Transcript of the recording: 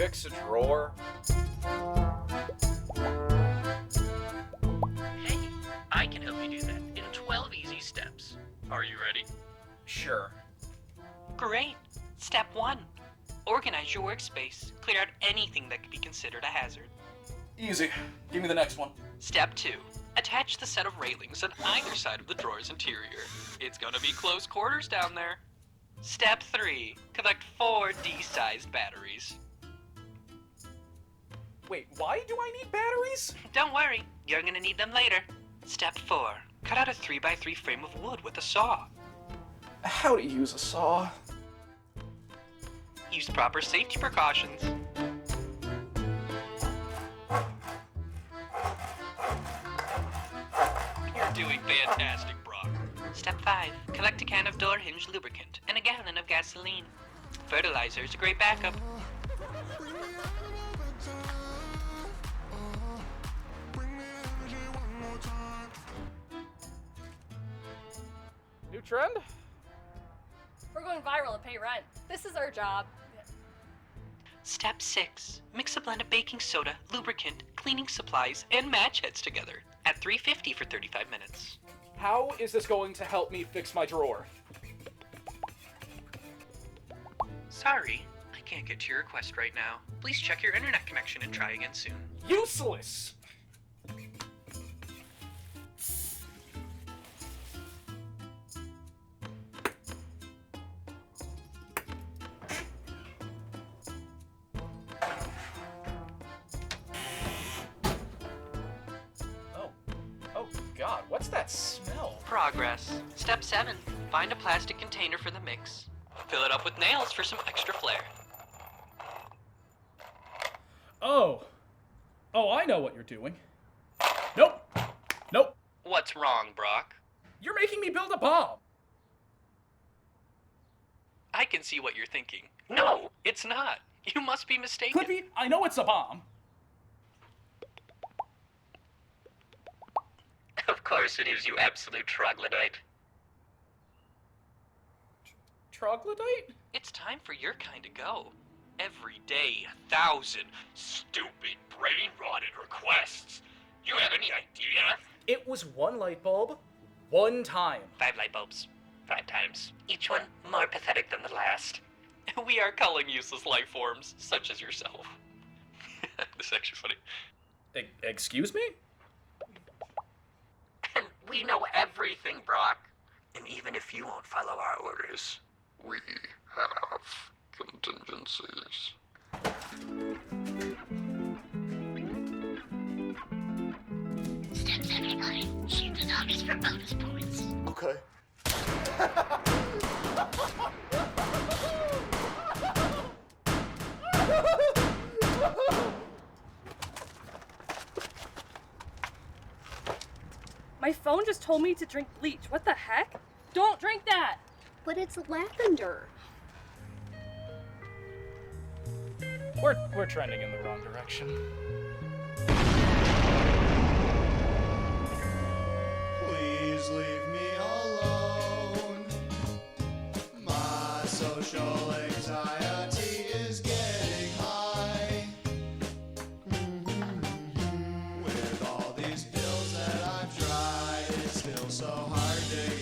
fix a drawer? Hey, I can help you do that in 12 easy steps. Are you ready? Sure. Great. Step 1. Organize your workspace. Clear out anything that could be considered a hazard. Easy. Give me the next one. Step 2. Attach the set of railings on either side of the drawer's interior. It's gonna be close quarters down there. Step 3. Collect 4 D-sized batteries. Wait, why do I need batteries? Don't worry, you're gonna need them later. Step 4. Cut out a 3x3 frame of wood with a saw. How to use a saw? Use proper safety precautions. You're doing fantastic, Brock. Step 5. Collect a can of door hinge lubricant and a gallon of gasoline. Fertilizer is a great backup. New trend? We're going viral to pay rent. This is our job. Step 6. Mix a blend of baking soda, lubricant, cleaning supplies, and match heads together at 350 for 35 minutes. How is this going to help me fix my drawer? Sorry, I can't get to your request right now. Please check your internet connection and try again soon. Useless! Oh God, what's that smell? Progress. Step 7. Find a plastic container for the mix. Fill it up with nails for some extra flair. Oh, I know what you're doing. Nope. What's wrong, Brock? You're making me build a bomb. I can see what you're thinking. No, it's not. You must be mistaken. Could be. I know it's a bomb. Of course it is, you absolute troglodyte. Troglodyte? It's time for your kind to go. Every day, 1,000 stupid, brain-rotted requests. You have any idea? It was one light bulb, one time. 5 light bulbs. 5 times. Each one more pathetic than the last. We are culling useless life forms, such as yourself. This is actually funny. Excuse me? We know everything, Brock. And even if you won't follow our orders, we have contingencies. Step 79. Shoot the zombies for bonus points. Okay. My phone just told me to drink bleach. What the heck? Don't drink that! But it's lavender. We're trending in the wrong direction. Please leave me alone. My social anxiety is getting high. With all these pills that I've tried, it's still so hard to